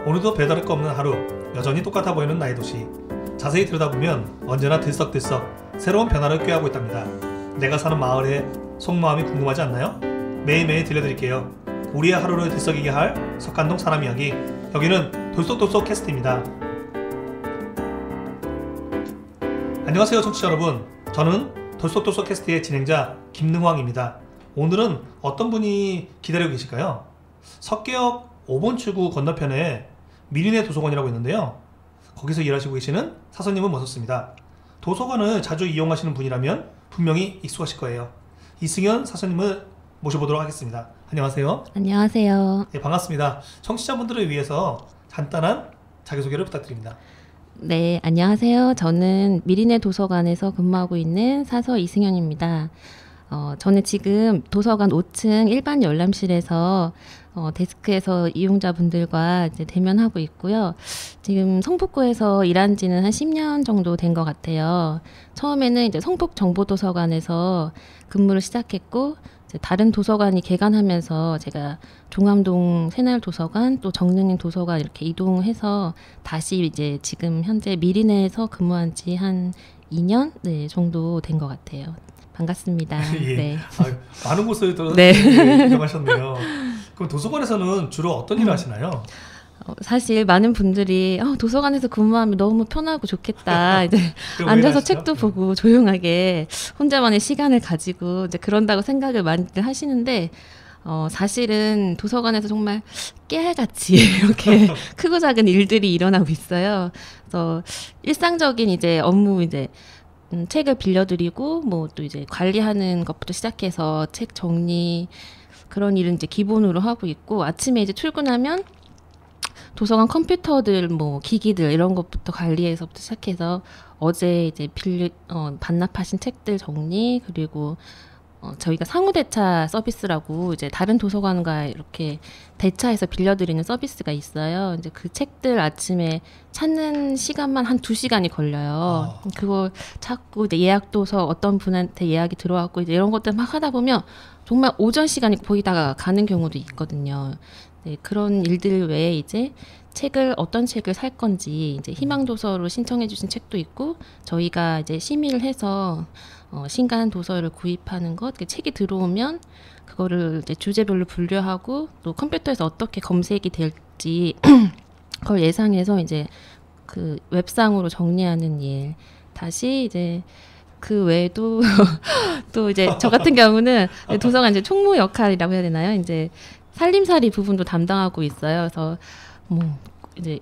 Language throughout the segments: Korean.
오늘도 배다를 거 없는 하루, 여전히 똑같아 보이는 나의 도시. 자세히 들여다보면 언제나 들썩들썩 새로운 변화를 꾀하고 있답니다. 내가 사는 마을의 속마음이 궁금하지 않나요? 매일매일 들려드릴게요. 우리의 하루를 들썩이게 할 석간동 사람 이야기. 여기는 돌쏙돌쏙 캐스트입니다. 안녕하세요 청취자 여러분. 저는 돌쏙돌쏙 캐스트의 진행자 김능황입니다. 오늘은 어떤 분이 기다리고 계실까요? 석계역 5번 출구 건너편에 미리네 도서관이라고 있는데요. 거기서 일하시고 계시는 사서님을 모셨습니다. 도서관을 자주 이용하시는 분이라면 분명히 익숙하실 거예요. 이승현 사서님을 모셔보도록 하겠습니다. 안녕하세요. 안녕하세요. 네, 반갑습니다. 청취자분들을 위해서 간단한 자기소개를 부탁드립니다. 네, 안녕하세요. 저는 미리네 도서관에서 근무하고 있는 사서 이승현입니다. 저는 지금 도서관 5층 일반 열람실에서 데스크에서 이용자분들과 이제 대면하고 있고요. 지금 성북구에서 일한 지는 한 10년 정도 된 것 같아요. 처음에는 이제 성북정보도서관에서 근무를 시작했고, 이제 다른 도서관이 개관하면서 제가 종암동 새날도서관 또 정릉림 도서관 이렇게 이동해서 다시 이제 지금 현재 미리네에서 근무한 지 한 2년 정도 된 것 같아요. 반갑습니다. 예. 네. 많은 곳을 네. 이동하셨네요. 그럼 도서관에서는 주로 어떤 일을 하시나요? 사실 많은 분들이 도서관에서 근무하면 너무 편하고 좋겠다. 이제 앉아서 책도 보고 조용하게 혼자만의 시간을 가지고 이제 그런다고 생각을 많이들 하시는데 사실은 도서관에서 정말 깨알같이 이렇게 크고 작은 일들이 일어나고 있어요. 그래서 일상적인 이제 업무 이제 책을 빌려드리고 뭐 또 이제 관리하는 것부터 시작해서 책 정리 그런 일은 이제 기본으로 하고 있고, 아침에 이제 출근하면 도서관 컴퓨터들 뭐 기기들 이런 것부터 관리해서부터 시작해서 어제 이제 반납하신 책들 정리, 그리고 저희가 상호대차 서비스라고 이제 다른 도서관과 이렇게 대차해서 빌려드리는 서비스가 있어요. 이제 그 책들 아침에 찾는 시간만 한 2시간이 걸려요. 그걸 찾고 이제 예약도서 어떤 분한테 예약이 들어왔고 이제 이런 것들 막 하다 보면 정말 오전 시간이 거기다가 가는 경우도 있거든요. 네, 그런 일들 외에 이제 어떤 책을 살 건지 이제 희망도서로 신청해 주신 책도 있고, 저희가 이제 심의를 해서 신간 도서를 구입하는 것, 책이 들어오면 그거를 이제 주제별로 분류하고 또 컴퓨터에서 어떻게 검색이 될지 그걸 예상해서 이제 그 웹상으로 정리하는 일. 다시 이제 그 외에도 또 이제 저 같은 경우는 도서관 이제 총무 역할이라고 해야 되나요? 이제 살림살이 부분도 담당하고 있어요. 그래서 뭐 이제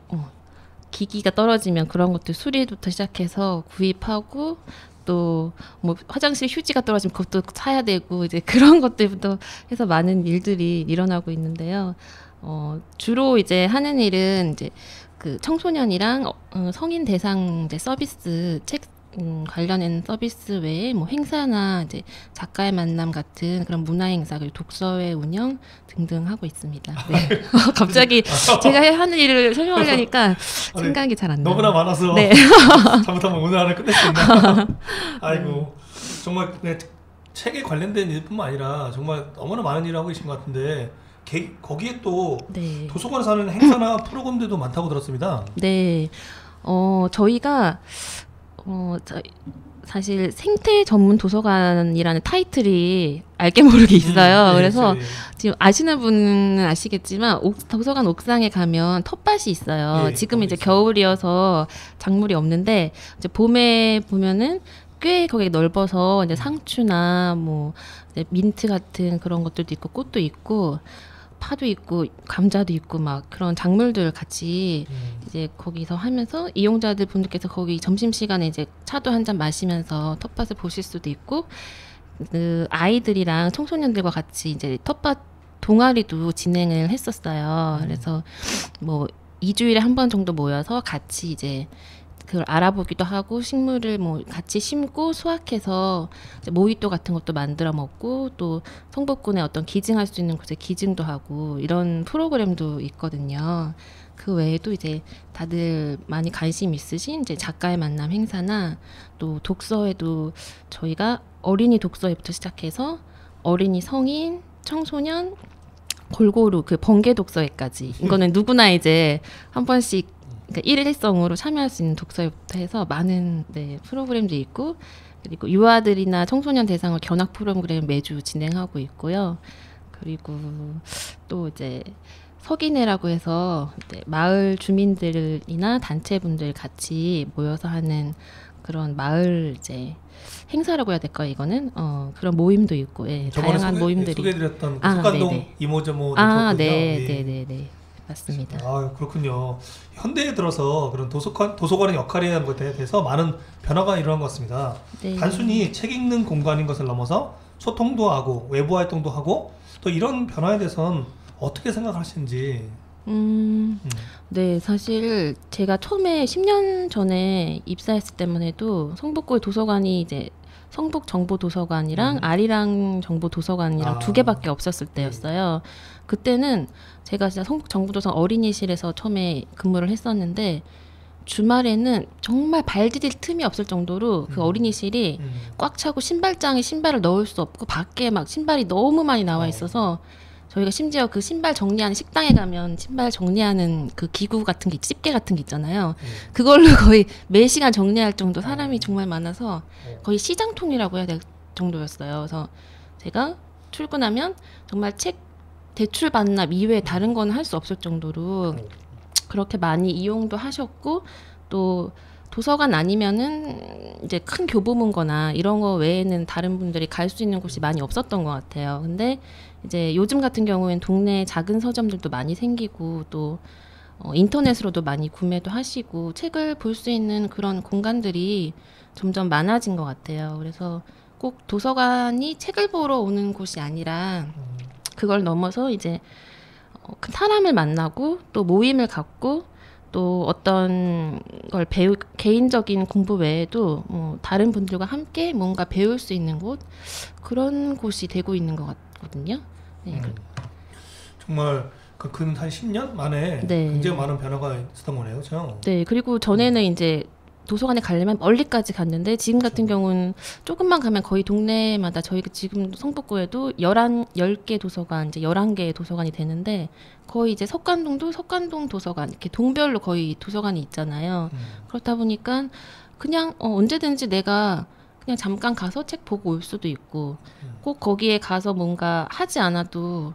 기기가 떨어지면 그런 것들 수리부터 시작해서 구입하고, 또 뭐 화장실 휴지가 떨어지면 그것도 사야 되고 이제 그런 것들부터 해서 많은 일들이 일어나고 있는데요. 주로 이제 하는 일은 이제 그 청소년이랑 성인 대상 이제 서비스 책 관련된 서비스 외에 뭐 행사나 이제 작가의 만남 같은 그런 문화 행사, 그리고 독서회 운영 등등 하고 있습니다. 네. 갑자기 제가 하는 일을 설명하려니까 생각이 잘 안 나요. 너무나 많아서 네. 잘못하면 오늘 안에 끝낼 수 있나. 아이고, 정말 책에 관련된 일뿐만 아니라 정말 너무나 많은 일을 하고 계신 것 같은데, 거기에 또 네. 도서관에서 하는 행사나 프로그램들도 많다고 들었습니다. 네. 저희가 사실 생태 전문 도서관이라는 타이틀이 알게 모르게 있어요. 네, 그래서 네. 지금 아시는 분은 아시겠지만 도서관 옥상에 가면 텃밭이 있어요. 네, 지금 이제 있어요. 겨울이어서 작물이 없는데 이제 봄에 보면은 꽤 거기 넓어서 이제 상추나 뭐 이제 민트 같은 그런 것들도 있고 꽃도 있고 파도 있고 감자도 있고 막 그런 작물들 같이 이제 거기서 하면서 이용자들 분들께서 거기 점심시간에 이제 차도 한 잔 마시면서 텃밭을 보실 수도 있고, 그 아이들이랑 청소년들과 같이 이제 텃밭 동아리도 진행을 했었어요. 그래서 뭐 2주일에 한 번 정도 모여서 같이 이제 그걸 알아보기도 하고 식물을 뭐 같이 심고 수확해서 이제 모히또 같은 것도 만들어 먹고, 또 성북군에 어떤 기증할 수 있는 곳에 기증도 하고 이런 프로그램도 있거든요. 그 외에도 이제 다들 많이 관심 있으신 이제 작가의 만남 행사나 또 독서회도 저희가 어린이 독서회부터 시작해서 어린이, 성인, 청소년, 골고루 그 번개 독서회까지 이거는 누구나 이제 한 번씩 그러니까 일일성으로 참여할 수 있는 독서회부터 해서 많은 네, 프로그램도 있고 그리고 유아들이나 청소년 대상으로 견학 프로그램 매주 진행하고 있고요. 그리고 또 이제 서기내라고 해서 이제 마을 주민들이나 단체분들 같이 모여서 하는 그런 마을 이제 행사라고 해야 될까요? 이거는 그런 모임도 있고 예, 다양한 모임들이 소개해드렸던 석관동 네네. 이모저모 네네네 맞습니다. 아 그렇군요. 현대에 들어서 그런 도서관의 역할에 대해서 많은 변화가 일어난 것 같습니다. 네. 단순히 책 읽는 공간인 것을 넘어서 소통도 하고 외부 활동도 하고 또 이런 변화에 대해서는 어떻게 생각하시는지. 네, 사실 제가 처음에 10년 전에 입사했을 때만 해도 성북구의 도서관이 이제 성북 정보도서관이랑 아리랑 정보도서관이랑 두 개밖에 없었을 때였어요. 그때는 제가 진짜 성북 정보도서관 어린이실에서 처음에 근무를 했었는데 주말에는 정말 발 디딜 틈이 없을 정도로 그 어린이실이 꽉 차고 신발장에 신발을 넣을 수 없고 밖에 막 신발이 너무 많이 나와 있어서 저희가 심지어 그 신발 정리하는 식당에 가면 신발 정리하는 그 기구 같은 게 집게 같은 게 있잖아요. 그걸로 거의 매 시간 정리할 정도 사람이 정말 많아서 거의 시장통이라고 해야 될 정도였어요. 그래서 제가 출근하면 정말 책 대출 반납 이외에 다른 건 할 수 없을 정도로 그렇게 많이 이용도 하셨고 또 도서관 아니면은 이제 큰 교보문고나 이런 거 외에는 다른 분들이 갈 수 있는 곳이 많이 없었던 것 같아요. 근데 이제 요즘 같은 경우엔 동네 작은 서점들도 많이 생기고 또 인터넷으로도 많이 구매도 하시고 책을 볼 수 있는 그런 공간들이 점점 많아진 것 같아요. 그래서 꼭 도서관이 책을 보러 오는 곳이 아니라 그걸 넘어서 이제 그 사람을 만나고 또 모임을 갖고 또 어떤 걸 개인적인 공부 외에도 다른 분들과 함께 뭔가 배울 수 있는 곳 그런 곳이 되고 있는 것 같거든요. 네. 정말 근 한 10년 만에 네. 굉장히 많은 변화가 있었던 거네요, 그렇죠? 네, 그리고 전에는 이제 도서관에 가려면 멀리까지 갔는데 지금 같은 경우는 조금만 가면 거의 동네마다 저희가 지금 성북구에도 10개 도서관, 이제 11개의 도서관이 되는데 거의 이제 석관동도 석관동 도서관 이렇게 동별로 거의 도서관이 있잖아요. 그렇다 보니까 그냥 언제든지 내가 그냥 잠깐 가서 책 보고 올 수도 있고 꼭 거기에 가서 뭔가 하지 않아도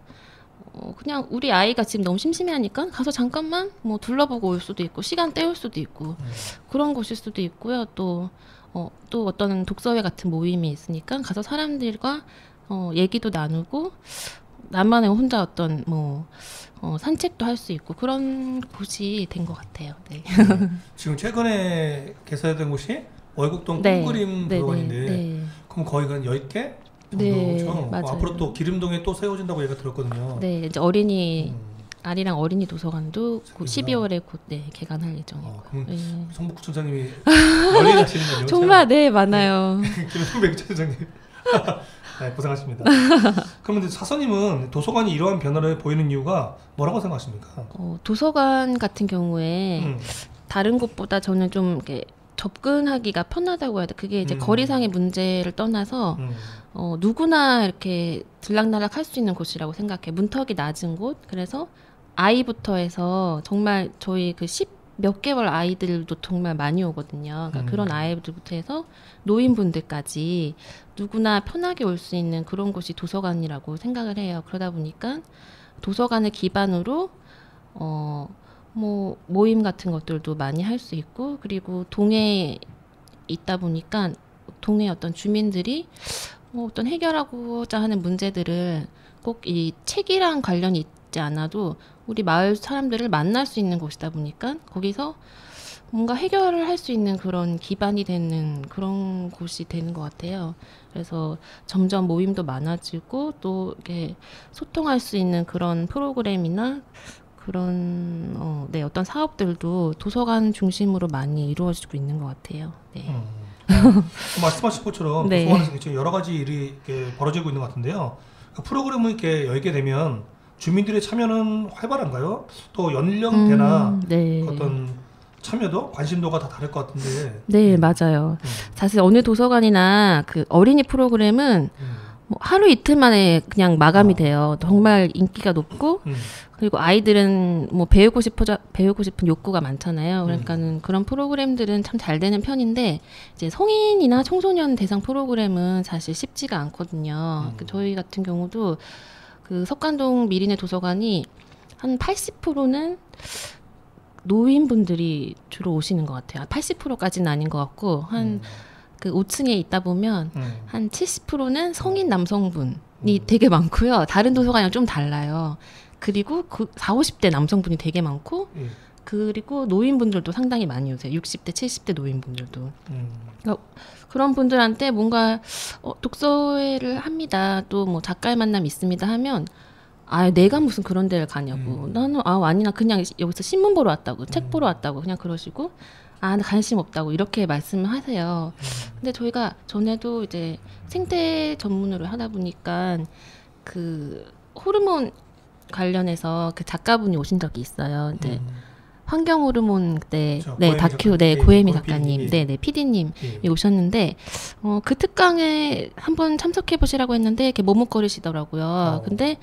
그냥 우리 아이가 지금 너무 심심해하니까 가서 잠깐만 뭐 둘러보고 올 수도 있고 시간 때울 수도 있고 그런 곳일 수도 있고요. 또 어떤 독서회 같은 모임이 있으니까 가서 사람들과 얘기도 나누고 나만의 혼자 어떤 산책도 할 수 있고 그런 곳이 된 것 같아요. 네. 지금 최근에 개설된 곳이 월곡동 네. 꿈그림 네, 도서관인데 네. 그럼 거의 한 10개? 네, 정도? 맞아요. 앞으로 또 기름동에 또 세워진다고 얘기가 들었거든요. 네, 이제 아리랑 어린이 도서관도 곧 12월에 곧 개관할 예정이고요. 그럼 네. 성북구청장님이 멀리 가시는 거죠? 정말 네 많아요. 김성백 청장님 네, 고생하십니다. 그러면 사서님은 도서관이 이러한 변화를 보이는 이유가 뭐라고 생각하십니까? 도서관 같은 경우에 다른 곳보다 저는 좀 이렇게 접근하기가 편하다고 해야 돼. 그게 이제 거리상의 문제를 떠나서 누구나 이렇게 들락날락 할 수 있는 곳이라고 생각해. 문턱이 낮은 곳. 그래서 아이부터 해서 정말 저희 그 10몇 개월 아이들도 정말 많이 오거든요. 그러니까 그런 아이들부터 해서 노인분들까지 누구나 편하게 올 수 있는 그런 곳이 도서관이라고 생각을 해요. 그러다 보니까 도서관을 기반으로 모임 같은 것들도 많이 할 수 있고 그리고 동해에 있다 보니까 동해 어떤 주민들이 어떤 해결하고자 하는 문제들을 꼭 이 책이랑 관련이 있지 않아도 우리 마을 사람들을 만날 수 있는 곳이다 보니까 거기서 뭔가 해결을 할 수 있는 그런 기반이 되는 그런 곳이 되는 것 같아요. 그래서 점점 모임도 많아지고 또 이렇게 소통할 수 있는 그런 프로그램이나 그런 어떤 사업들도 도서관 중심으로 많이 이루어지고 있는 것 같아요. 네. 말씀하신 것처럼 네. 도서관에서 지금 여러 가지 일이 이렇게 벌어지고 있는 것 같은데요. 그 프로그램을 이렇게 열게 되면 주민들의 참여는 활발한가요? 또 연령대나 네. 어떤 참여도 관심도가 다 다를 것 같은데. 네, 맞아요. 사실 어느 도서관이나 그 어린이 프로그램은 뭐 하루 이틀 만에 그냥 마감이 돼요. 정말 인기가 높고 그리고 아이들은 뭐 배우고 싶은 욕구가 많잖아요. 그러니까는 그런 프로그램들은 참 잘 되는 편인데 이제 성인이나 청소년 대상 프로그램은 사실 쉽지가 않거든요. 저희 같은 경우도 그 석관동 미리네 도서관이 한 80%는 노인분들이 주로 오시는 것 같아요. 80%까지는 아닌 것 같고 한 그 5층에 있다 보면 한 70%는 성인 남성분이 되게 많고요. 다른 도서관이랑 좀 달라요. 그리고 그 40, 50대 남성분이 되게 많고 그리고 노인분들도 상당히 많이 오세요. 60대, 70대 노인분들도. 그러니까 그런 분들한테 뭔가 독서회를 합니다. 또 뭐 작가의 만남 있습니다 하면 아 내가 무슨 그런 데를 가냐고. 나는 아니나 그냥 여기서 신문 보러 왔다고. 책 보러 왔다고. 그냥 그러시고 나 관심 없다고 이렇게 말씀을 하세요. 근데 저희가 전에도 이제 생태 전문으로 하다 보니까 그 호르몬 관련해서 그 작가분이 오신 적이 있어요. 이제 환경 호르몬 때 네, 다큐 네, 고혜미 작가님, 네, 네, PD님이 오셨는데 그 특강에 한번 참석해 보시라고 했는데 이렇게 머뭇거리시더라고요. 근데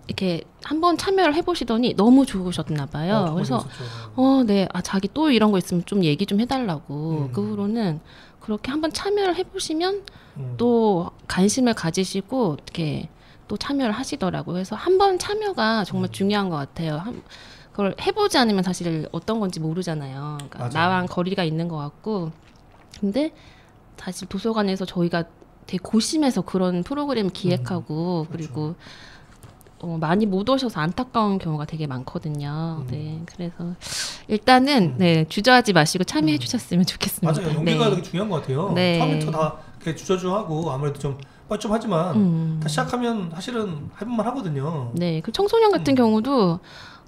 이렇게 한번 참여를 해보시더니 너무 좋으셨나 봐요. 그래서 네, 자기 또 이런 거 있으면 좀 얘기 좀 해달라고. 그 후로는 그렇게 한번 참여를 해보시면 또 관심을 가지시고 이렇게 또 참여를 하시더라고요. 그래서 한번 참여가 정말 중요한 것 같아요. 그걸 해보지 않으면 사실 어떤 건지 모르잖아요. 그러니까 나랑 거리가 있는 것 같고. 근데 사실 도서관에서 저희가 되게 고심해서 그런 프로그램 기획하고 그리고 많이 못 오셔서 안타까운 경우가 되게 많거든요. 네, 그래서 일단은 네, 주저하지 마시고 참여해 주셨으면 좋겠습니다. 맞아요. 용기가 되게 중요한 것 같아요. 네. 처음부터 다 이렇게 주저주저하고 아무래도 좀 뻘쭘하지만 다 시작하면 사실은 해볼만 하거든요. 네, 그 청소년 같은 경우도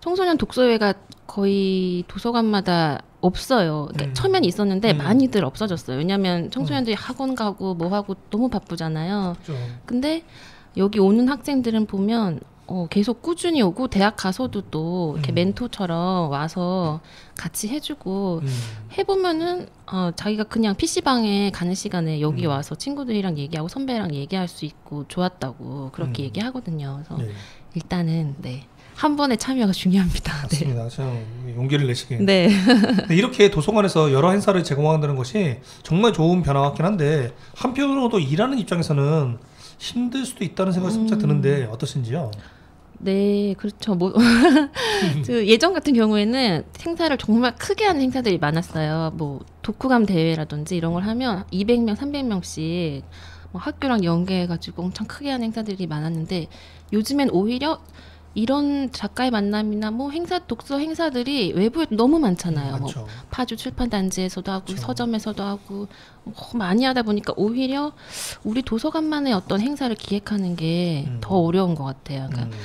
청소년 독서회가 거의 도서관마다 없어요. 그러니까 처음엔 있었는데 많이들 없어졌어요. 왜냐하면 청소년들이 학원 가고 뭐 하고 너무 바쁘잖아요. 그렇죠. 근데 여기 오는 학생들은 보면 계속 꾸준히 오고 대학 가서도 또 이렇게 멘토처럼 와서 같이 해주고 해보면은 자기가 그냥 PC방에 가는 시간에 여기 와서 친구들이랑 얘기하고 선배랑 얘기할 수 있고 좋았다고 그렇게 얘기하거든요. 그래서 일단은 네. 한 번의 참여가 중요합니다. 맞습니다. 참 용기를 내시게. 네. 이렇게 도서관에서 여러 행사를 제공한다는 것이 정말 좋은 변화 같긴 한데 한편으로도 일하는 입장에서는 힘들 수도 있다는 생각이 살짝 드는데 어떠신지요? 네, 그렇죠. 뭐 그 예전 같은 경우에는 행사를 정말 크게 하는 행사들이 많았어요. 뭐 독후감 대회라든지 이런 걸 하면 200명, 300명씩 뭐 학교랑 연계해가지고 엄청 크게 하는 행사들이 많았는데 요즘엔 오히려 이런 작가의 만남이나 뭐 독서 행사들이 외부에 너무 많잖아요. 뭐 파주 출판단지에서도 하고 서점에서도 하고 많이 하다 보니까 오히려 우리 도서관만의 어떤 행사를 기획하는 게 더 어려운 것 같아요. 그러니까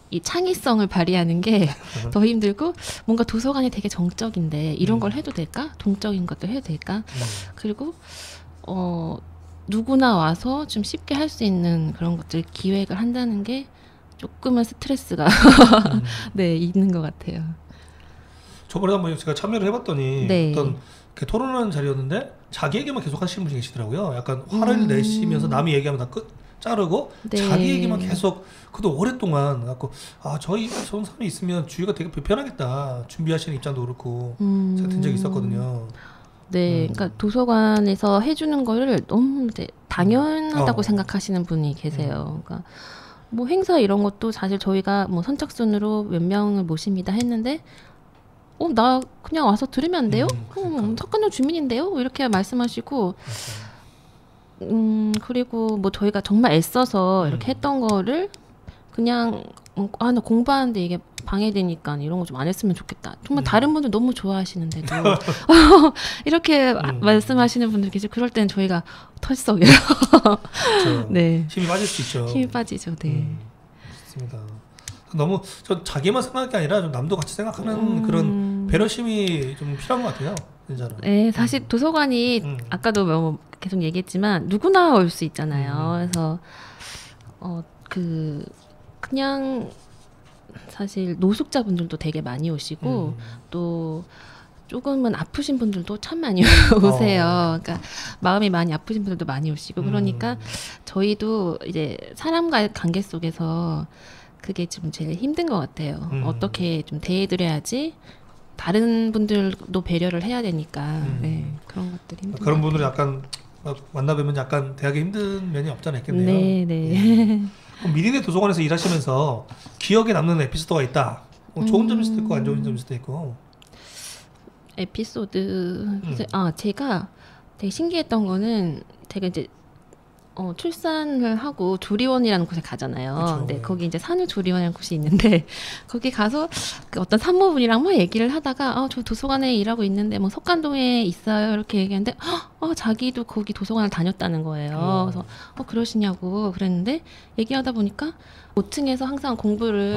이 창의성을 발휘하는 게 더 힘들고 뭔가 도서관이 되게 정적인데 이런 걸 해도 될까? 동적인 것도 해도 될까? 그리고 누구나 와서 좀 쉽게 할 수 있는 그런 것들 기획을 한다는 게 조금은 스트레스가 네 있는 것 같아요. 저번에 한번 제가 참여를 해봤더니 네. 어떤 토론하는 자리였는데 자기 얘기만 계속 하시는 분이 계시더라고요. 약간 화를 내시면서 남이 얘기하면 다 자르고 네. 자기 얘기만 계속 그도 오랫동안 갖고 저런 사람이 있으면 주위가 되게 불편하겠다 준비하시는 입장도 그렇고 제가 든 적이 있었거든요. 네, 그러니까 도서관에서 해주는 거를 너무 이제 당연하다고 생각하시는 분이 계세요. 그러니까 뭐 행사 이런 것도 사실 저희가 뭐 선착순으로 몇 명을 모십니다 했는데 나 그냥 와서 들으면 안 돼요? 석관동 주민인데요? 이렇게 말씀하시고 그리고 뭐 저희가 정말 애써서 이렇게 했던 거를 그냥 나 공부하는데 이게 방해되니까 이런 거 좀 안 했으면 좋겠다. 정말 다른 분들 너무 좋아하시는데도 이렇게 말씀하시는 분들 계시고 그럴 때는 저희가 털썩해요. 네. 힘이 빠질 수 있죠. 힘이 빠지죠. 네. 맞습니다. 너무 자기만 생각할 게 아니라 좀 남도 같이 생각하는 그런 배려심이 좀 필요한 것 같아요. 진짜로. 네, 사실 도서관이 아까도 뭐 계속 얘기했지만 누구나 올 수 있잖아요. 그래서 그냥 사실 노숙자분들도 되게 많이 오시고 또 조금은 아프신 분들도 참 많이 오세요. 그러니까 마음이 많이 아프신 분들도 많이 오시고 그러니까 저희도 이제 사람과의 관계 속에서 그게 좀 제일 힘든 것 같아요. 어떻게 좀 대해드려야지 다른 분들도 배려를 해야 되니까 네, 그런 것들이 힘든 그런 것 분들을 같아요. 약간 만나뵈면 약간 대하기 힘든 면이 없잖아 있겠네요. 네, 네. 그럼 미리네 도서관에서 일하시면서 기억에 남는 에피소드가 있다. 좋은 점일 수도 있고 안 좋은 점일 수도 있고. 에피소드 제가 되게 신기했던 거는 제가 이제 출산을 하고 조리원이라는 곳에 가잖아요. 그쵸, 네, 네. 거기 이제 산후조리원이라는 곳이 있는데 거기 가서 그 어떤 산모분이랑 막 얘기를 하다가 저 도서관에 일하고 있는데 뭐 석관동에 있어요 이렇게 얘기하는데 자기도 거기 도서관을 다녔다는 거예요. 그래서 그러시냐고 그랬는데 얘기하다 보니까 5층에서 항상 공부를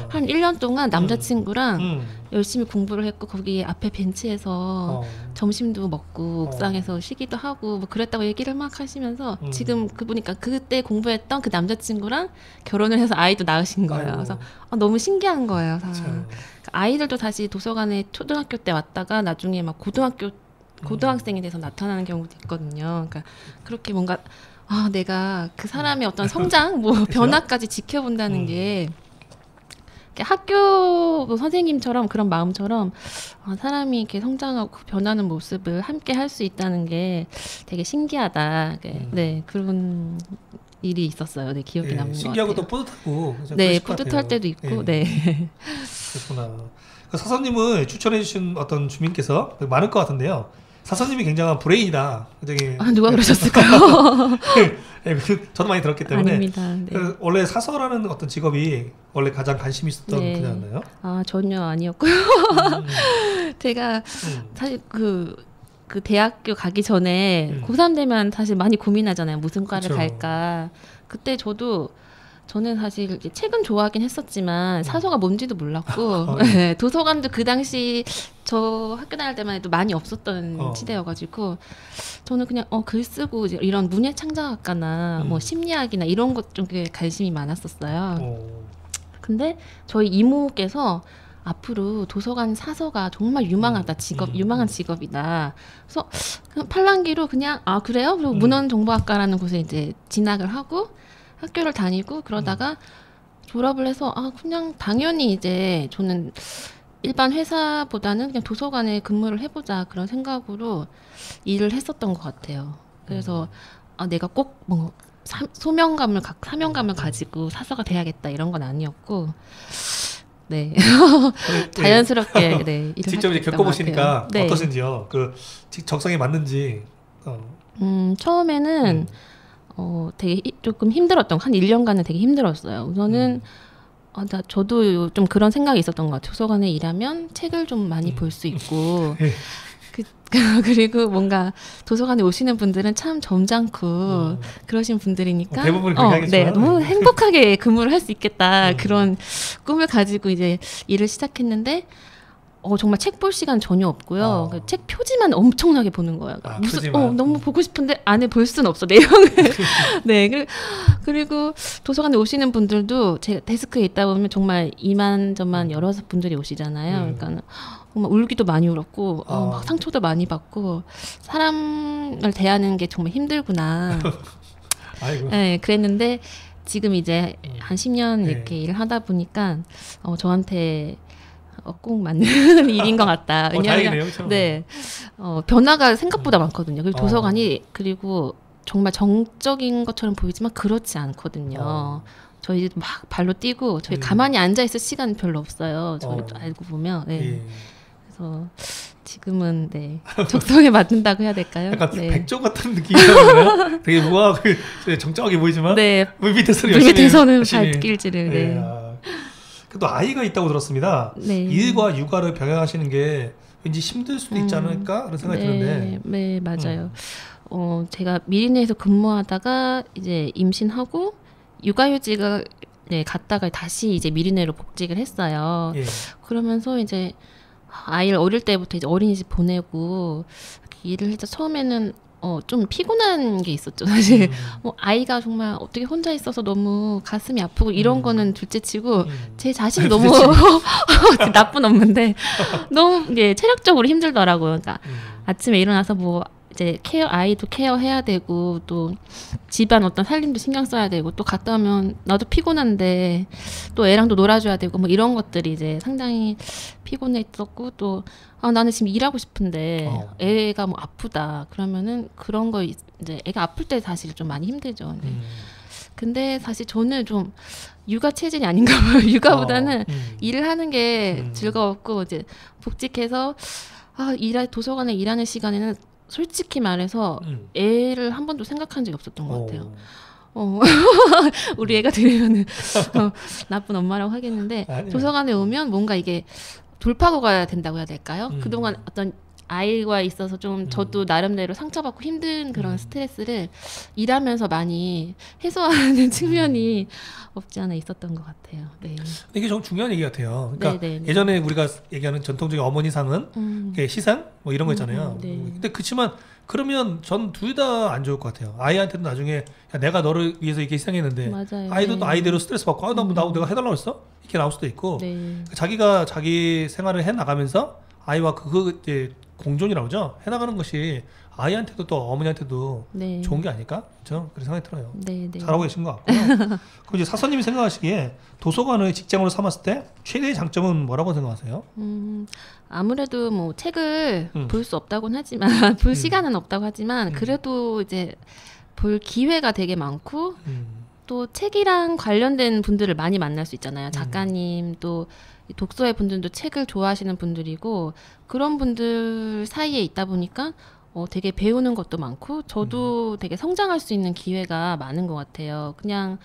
한 1년 동안 남자친구랑 열심히 공부를 했고 거기 앞에 벤치에서 점심도 먹고 옥상에서 쉬기도 하고 뭐 그랬다고 얘기를 막 하시면서 지금 그보니까 그때 공부했던 그 남자친구랑 결혼을 해서 아이도 낳으신 거예요. 아이고. 그래서 너무 신기한 거예요. 참. 아이들도 다시 도서관에 초등학교 때 왔다가 나중에 막 고등학생이 돼서 나타나는 경우도 있거든요. 그러니까 그렇게 뭔가 내가 그 사람의 어떤 성장, 뭐 변화까지 지켜본다는 게 학교 그 선생님처럼 그런 마음처럼 사람이 이렇게 성장하고 변하는 모습을 함께 할 수 있다는 게 되게 신기하다. 네, 그런 일이 있었어요. 네, 기억에 남는 것 같아요. 신기하고 또 뿌듯하고. 네, 뿌듯할 때도 있고. 네. 그렇구나. 사서님을 추천해주신 어떤 주민께서 많을 것 같은데요. 사서님이 굉장한 브레인이다. 굉장히 누가 그러셨을까요? 저도 많이 들었기 때문에. 아닙니다. 네. 원래 사서라는 어떤 직업이 원래 가장 관심 있었던 분야였나요? 전혀 아니었고요. 제가 사실 그 대학교 가기 전에 고3 되면 사실 많이 고민하잖아요. 무슨 과를 그쵸. 갈까. 그때 저는 사실 이제 책은 좋아하긴 했었지만 사서가 뭔지도 몰랐고 네, 도서관도 그 당시 저 학교 다닐 때만 해도 많이 없었던 시대여가지고 저는 그냥 글 쓰고 이제 이런 문예 창작학과나 뭐 심리학이나 이런 것 쪽에 관심이 많았었어요. 근데 저희 이모께서 앞으로 도서관 사서가 정말 유망하다 유망한 직업이다. 그래서 그냥 팔랑귀로 그냥 그래요? 그리고 문헌정보학과라는 곳에 이제 진학을 하고 학교를 다니고 그러다가 졸업을 해서 그냥 당연히 이제 저는 일반 회사보다는 그냥 도서관에 근무를 해보자 그런 생각으로 일을 했었던 것 같아요. 그래서 내가 꼭 뭐 사명감을 가지고 사서가 돼야겠다 이런 건 아니었고 네 자연스럽게 네, 일을 직접 이제 하게 됐던 겪어보시니까 네. 어떠신지요? 그 적성에 맞는지. 처음에는 되게 조금 힘들었던 한 1년간은 되게 힘들었어요. 우선은 저도 좀 그런 생각이 있었던 것 같아요. 도서관에 일하면 책을 좀 많이 볼 수 있고 그리고 뭔가 도서관에 오시는 분들은 참 점잖고 그러신 분들이니까 대부분 그렇게 하겠지만 네, 너무 행복하게 근무를 할 수 있겠다 그런 꿈을 가지고 이제 일을 시작했는데 정말 책 볼 시간 전혀 없고요. 책 표지만 엄청나게 보는 거예요. 표지만. 너무 보고 싶은데 안에 볼 수는 없어 내용을. 네, 그리고 도서관에 오시는 분들도 제 데스크에 있다 보면 정말 이만저만 여러 분들이 오시잖아요. 그러니까 정말 울기도 많이 울었고 막 상처도 많이 받고 사람을 대하는 게 정말 힘들구나. 아이고. 네, 그랬는데 지금 이제 한 10년 이렇게 일을 하다 보니까 저한테 꼭 맞는 일인 것 같다. 왜냐하면 다행이네요, 네, 변화가 생각보다 많거든요. 그리고 도서관이 그리고 정말 정적인 것처럼 보이지만 그렇지 않거든요. 저희도 막 발로 뛰고 저희 가만히 앉아 있을 시간 별로 없어요. 저희도 알고 보면. 네. 그래서 지금은 네 적성에 맞는다고 해야 될까요? 약간 네. 백조 같은 느낌이잖아요. 되게 무하고 정적하게 보이지만 네. 물밑에서는 발길질을 네. 또 아이가 있다고 들었습니다. 네. 일과 육아를 병행하시는 게 왠지 힘들 수도 있지 않을까 그런 생각이 드는데. 네, 맞아요. 제가 미리네에서 근무하다가 이제 임신하고 육아휴직을 갔다가 다시 이제 미리네로 복직을 했어요. 그러면서 이제 아이를 어릴 때부터 이제 어린이집 보내고 일을 해서 처음에는 좀 피곤한 게 있었죠. 사실 뭐 아이가 정말 어떻게 혼자 있어서 너무 가슴이 아프고 이런 거는 둘째치고 제 자신이 너무 나쁜 엄마인데 너무 이게 체력적으로 힘들더라고요. 그러니까 아침에 일어나서 뭐 이제 아이도 케어해야 되고 또 집안 어떤 살림도 신경 써야 되고 또 갔다 오면 나도 피곤한데 또 애랑도 놀아줘야 되고 뭐 이런 것들이 이제 상당히 피곤했었고 또 나는 지금 일하고 싶은데 애가 뭐 아프다 그러면은 그런 거 이제 애가 아플 때 사실 좀 많이 힘들죠. 근데 사실 저는 좀 육아 체질이 아닌가 봐요. 육아보다는 일을 하는 게 즐거웠고 이제 복직해서 도서관에 일하는 시간에는 솔직히 말해서 애를 한 번도 생각한 적이 없었던 것 같아요. 우리 애가 들으면은 나쁜 엄마라고 하겠는데 도서관에 오면 뭔가 이게 돌파구가 된다고 해야 될까요? 그동안 어떤 아이와 있어서 좀 저도 나름대로 상처받고 힘든 그런 스트레스를 일하면서 많이 해소하는 측면이 없지 않아 있었던 것 같아요. 네. 이게 좀 중요한 얘기 같아요. 그러니까 네네네. 예전에 우리가 얘기하는 전통적인 어머니상은 시상 뭐 이런 거 있잖아요. 네. 근데 그렇지만 그러면 전 둘 다 안 좋을 것 같아요. 아이한테도 나중에 야, 내가 너를 위해서 이렇게 희생했는데 맞아요. 아이도 또 네. 아이대로 스트레스 받고 내가 해달라고 했어? 이렇게 나올 수도 있고 네. 자기가 자기 생활을 해 나가면서 아이와 이제 공존이라고 하죠. 해나가는 것이 아이한테도 또 어머니한테도 네. 좋은 게 아닐까? 저는 그런 생각이 들어요. 네, 네. 잘하고 계신 것 같고요. 그럼 이제 사서님이 생각하시기에 도서관을 직장으로 삼았을 때 최대의 장점은 뭐라고 생각하세요? 아무래도 뭐 책을 볼 수 없다고는 하지만 볼 시간은 없다고 하지만 그래도 이제 볼 기회가 되게 많고 또 책이랑 관련된 분들을 많이 만날 수 있잖아요. 작가님 또 독서의 분들도 책을 좋아하시는 분들이고 그런 분들 사이에 있다 보니까 되게 배우는 것도 많고 저도 되게 성장할 수 있는 기회가 많은 것 같아요. 그냥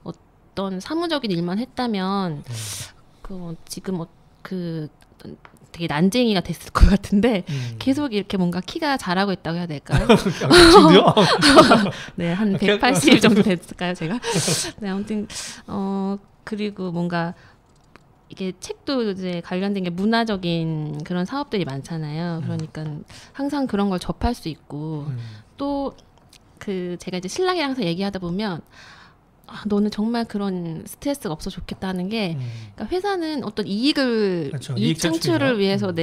어떤 사무적인 일만 했다면 지금 되게 난쟁이가 됐을 것 같은데 계속 이렇게 뭔가 키가 자라고 있다고 해야 될까요? 진짜요? 네, 한 180 정도 됐을까요, 제가? 네, 아무튼 그리고 뭔가 이게 책도 이제 관련된 게 문화적인 그런 사업들이 많잖아요. 그러니까 항상 그런 걸 접할 수 있고 또 제가 이제 신랑이랑 항상 얘기하다 보면 너는 정말 그런 스트레스가 없어 좋겠다 하는 게 그러니까 회사는 어떤 이익을 그렇죠. 이익 창출을 위해서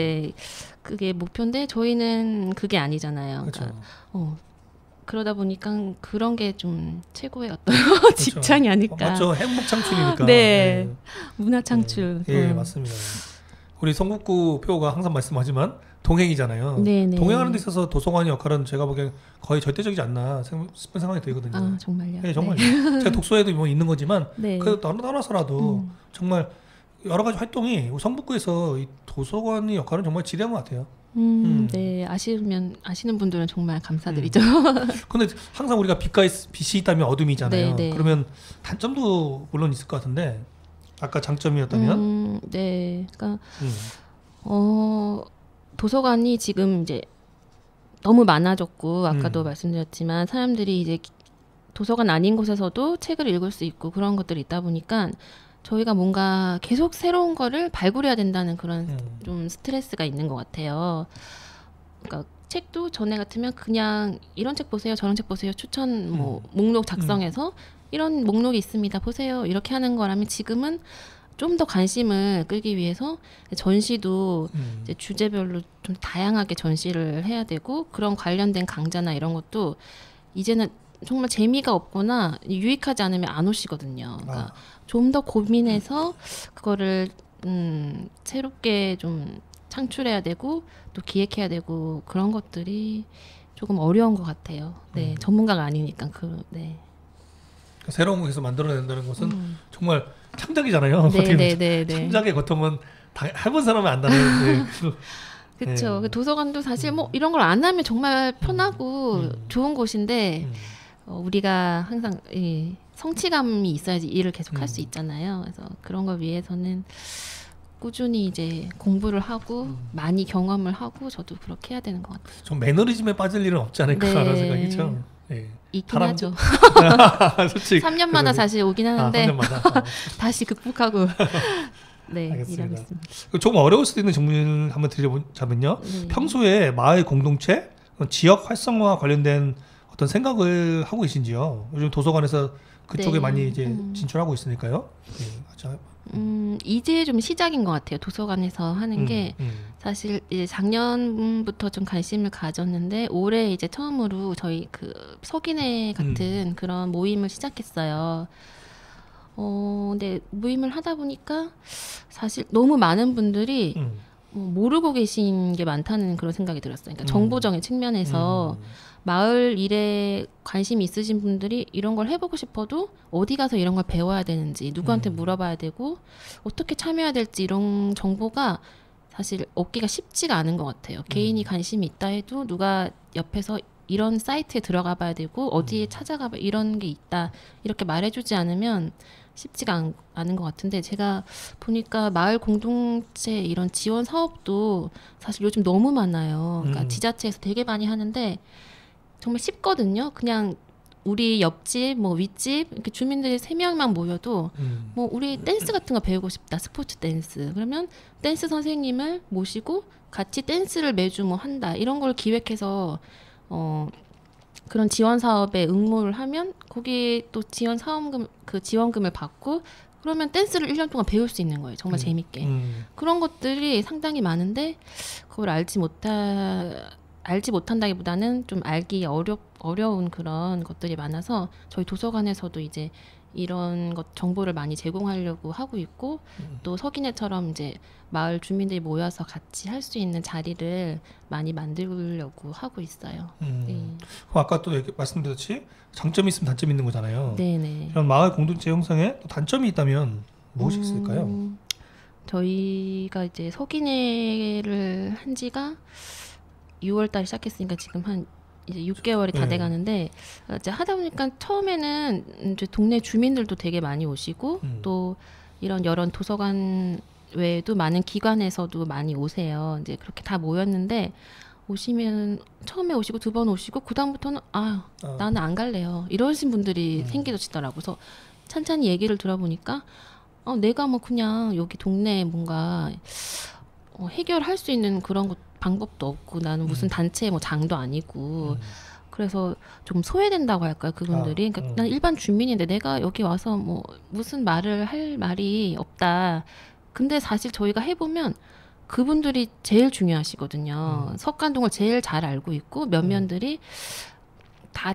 그게 목표인데 저희는 그게 아니잖아요. 그러니까 그러다 보니까 그런 게 좀 최고의 어떤 그렇죠. 직장이 아닐까. 맞죠. 행복 창출이니까. 네. 문화 창출. 예, 맞습니다. 우리 성북구 표가 항상 말씀하지만 동행이잖아요. 네네. 동행하는 데 있어서 도서관의 역할은 제가 보기엔 거의 절대적이지 않나 싶은 생각이 들거든요. 아, 정말요? 네, 정말요. 네. 제가 독서에도 뭐 있는 거지만 네. 그래도 떠나서라도 정말 여러 가지 활동이 성북구에서 이 도서관의 역할은 정말 지대한 것 같아요. 네, 아시는 분들은 정말 감사드리죠. 근데 항상 우리가 빛이 있다면 어둠이잖아요. 네, 네. 그러면 단점도 물론 있을 것 같은데 아까 장점이었다면? 네, 그러니까 도서관이 지금 이제 너무 많아졌고 아까도 말씀드렸지만 사람들이 이제 도서관 아닌 곳에서도 책을 읽을 수 있고 그런 것들이 있다 보니까 저희가 뭔가 계속 새로운 거를 발굴해야 된다는 그런 좀 스트레스가 있는 것 같아요. 그러니까 책도 전에 같으면 그냥 이런 책 보세요, 저런 책 보세요, 추천 목록 작성해서 이런 목록이 있습니다, 보세요 이렇게 하는 거라면 지금은 좀 더 관심을 끌기 위해서 전시도 이제 주제별로 좀 다양하게 전시를 해야 되고 그런 관련된 강좌나 이런 것도 이제는 정말 재미가 없거나 유익하지 않으면 안 오시거든요. 그러니까 좀 더 고민해서 그거를 새롭게 좀 창출해야 되고 또 기획해야 되고 그런 것들이 조금 어려운 것 같아요. 네, 전문가가 아니니까 네. 새로운 곳에서 만들어낸다는 것은 정말 창작이잖아요. 네. 창작의 고통은 해본 사람은 안다는. 그렇죠. 네. 도서관도 사실 뭐 이런 걸 안 하면 정말 편하고 좋은 곳인데 우리가 항상 성취감이 있어야지 일을 계속 할 수 있잖아요. 그래서 그런 걸 위해서는 꾸준히 이제 공부를 하고 많이 경험을 하고 저도 그렇게 해야 되는 것 같아요. 좀 매너리즘에 빠질 일은 없지 않을까라는 생각이죠. 네. 있긴 하죠. 솔직히 3년마다 사실 오긴 하는데 3년마다. 다시 극복하고 네, 알겠습니다. 일하고 있습니다. 조금 어려울 수도 있는 질문을 한번 드려보자면요. 평소에 마을 공동체 지역 활성화 관련된 어떤 생각을 하고 계신지요? 요즘 도서관에서 그쪽에 네. 많이 이제 진출하고 있으니까요. 네, 맞아요. 이제 좀 시작인 것 같아요. 도서관에서 하는 게 사실 이제 작년부터 좀 관심을 가졌는데 올해 이제 처음으로 저희 그 석인회 같은 그런 모임을 시작했어요. 근데 모임을 하다 보니까 사실 너무 많은 분들이 모르고 계신 게 많다는 그런 생각이 들었어요. 그러니까 정보적인 측면에서 마을 일에 관심이 있으신 분들이 이런 걸 해보고 싶어도 어디 가서 이런 걸 배워야 되는지 누구한테 물어봐야 되고 어떻게 참여해야 될지 이런 정보가 사실 얻기가 쉽지가 않은 것 같아요. 개인이 관심이 있다 해도 누가 옆에서 이런 사이트에 들어가 봐야 되고 어디에 찾아가 봐 이런 게 있다 이렇게 말해주지 않으면 쉽지가 않은 것 같은데 제가 보니까 마을 공동체 이런 지원 사업도 사실 요즘 너무 많아요. 그러니까 지자체에서 되게 많이 하는데 정말 쉽거든요. 그냥 우리 옆집, 뭐 윗집 이렇게 주민들이 3명만 모여도 뭐 우리 댄스 같은 거 배우고 싶다. 스포츠 댄스. 그러면 댄스 선생님을 모시고 같이 댄스를 매주 뭐 한다. 이런 걸 기획해서 그런 지원 사업에 응모를 하면 거기 또 지원 사업금 그 지원금을 받고 그러면 댄스를 1년 동안 배울 수 있는 거예요. 정말 재밌게. 그런 것들이 상당히 많은데 그걸 알지 못한다기보다는 좀 알기 어려운 그런 것들이 많아서 저희 도서관에서도 이제 이런 것 정보를 많이 제공하려고 하고 있고 또 석인회처럼 이제 마을 주민들이 모여서 같이 할 수 있는 자리를 많이 만들려고 하고 있어요. 네. 아까 또 말씀드렸듯이 장점이 있으면 단점이 있는 거잖아요. 네네. 그럼 마을 공동체 형성에 또 단점이 있다면 무엇이 있을까요? 저희가 이제 석인회를 한 지가 6월달 시작했으니까 지금 한 이제 6개월이 다 돼가는데 이제 하다 보니까 처음에는 이제 동네 주민들도 되게 많이 오시고 또 이런 여러 도서관 외에도 많은 기관에서도 많이 오세요. 이제 그렇게 다 모였는데 오시면 처음에 오시고 2번 오시고 그 다음부터는 나는 안 갈래요. 이러신 분들이 생기시더라고요. 그래서 찬찬히 얘기를 들어보니까 내가 뭐 그냥 여기 동네에 뭔가 해결할 수 있는 그런 방법도 없고 나는 무슨 단체의 뭐 장도 아니고 그래서 좀 소외된다고 할까요 그분들이. 그러니까 난 일반 주민인데 내가 여기 와서 뭐 무슨 말을 할 말이 없다. 근데 사실 저희가 해보면 그분들이 제일 중요하시거든요. 석관동을 제일 잘 알고 있고 면면들이 다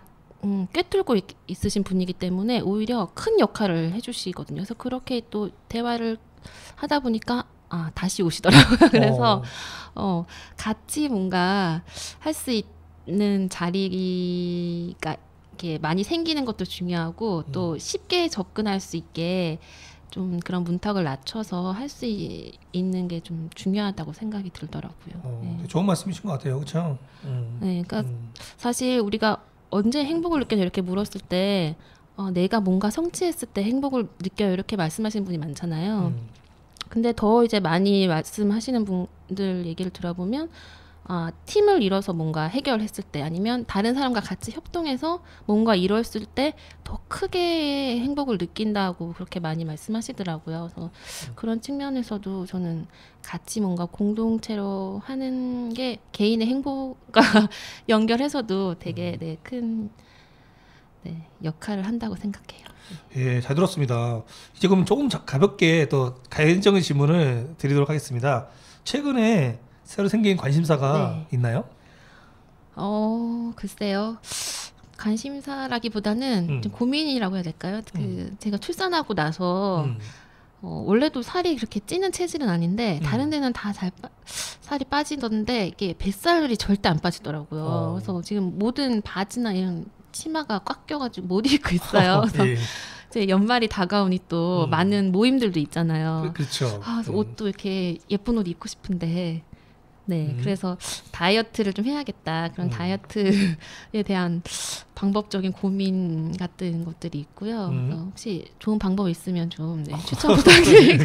꿰뚫고 있으신 분이기 때문에 오히려 큰 역할을 해주시거든요. 그래서 그렇게 또 대화를 하다 보니까 다시 오시더라고요. 그래서 같이 뭔가 할 수 있는 자리가 이렇게 많이 생기는 것도 중요하고 또 쉽게 접근할 수 있게 좀 그런 문턱을 낮춰서 할 수 있는 게 좀 중요하다고 생각이 들더라고요. 네. 좋은 말씀이신 것 같아요, 그렇죠? 네, 그러니까 사실 우리가 언제 행복을 느껴요 이렇게 물었을 때 내가 뭔가 성취했을 때 행복을 느껴요 이렇게 말씀하시는 분이 많잖아요. 근데 더 이제 많이 말씀하시는 분들 얘기를 들어보면 팀을 이뤄서 뭔가 해결했을 때 아니면 다른 사람과 같이 협동해서 뭔가 이뤘을 때 더 크게 행복을 느낀다고 그렇게 많이 말씀하시더라고요. 그래서 그런 측면에서도 저는 같이 뭔가 공동체로 하는 게 개인의 행복과 연결해서도 되게 큰 역할을 한다고 생각해요. 예, 잘 들었습니다. 이제 그럼 조금 가볍게 또 개인적인 질문을 드리도록 하겠습니다. 최근에 새로 생긴 관심사가 있나요? 글쎄요. 관심사라기보다는 좀 고민이라고 해야 될까요? 제가 출산하고 나서 원래도 살이 그렇게 찌는 체질은 아닌데 다른 데는 다 살이 빠지던데 이게 뱃살이 절대 안 빠지더라고요. 그래서 지금 모든 바지나 이런 치마가 꽉 껴가지고 못 입고 있어요. 그래서 이제 연말이 다가오니 또 많은 모임들도 있잖아요. 그렇죠. 그래서 옷도 이렇게 예쁜 옷 입고 싶은데 그래서 다이어트를 좀 해야겠다. 그런 다이어트에 대한 방법적인 고민 같은 것들이 있고요. 혹시 좋은 방법 있으면 좀 추천 부탁드리고.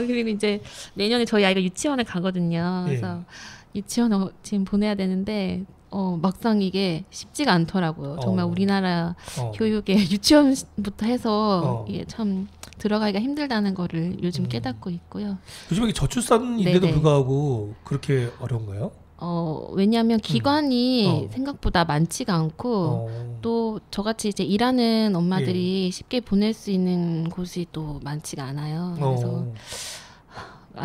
그리고 이제 내년에 저희 아이가 유치원에 가거든요. 그래서 유치원 지금 보내야 되는데 막상 이게 쉽지가 않더라고요. 정말 우리나라 교육에 유치원부터 해서 이게 참 들어가기가 힘들다는 거를 요즘 깨닫고 있고요. 요즘에 저출산인데도 불구하고 그렇게 어려운가요? 왜냐하면 기관이 어. 생각보다 많지가 않고 또 저같이 이제 일하는 엄마들이 쉽게 보낼 수 있는 곳이 또 많지가 않아요. 그래서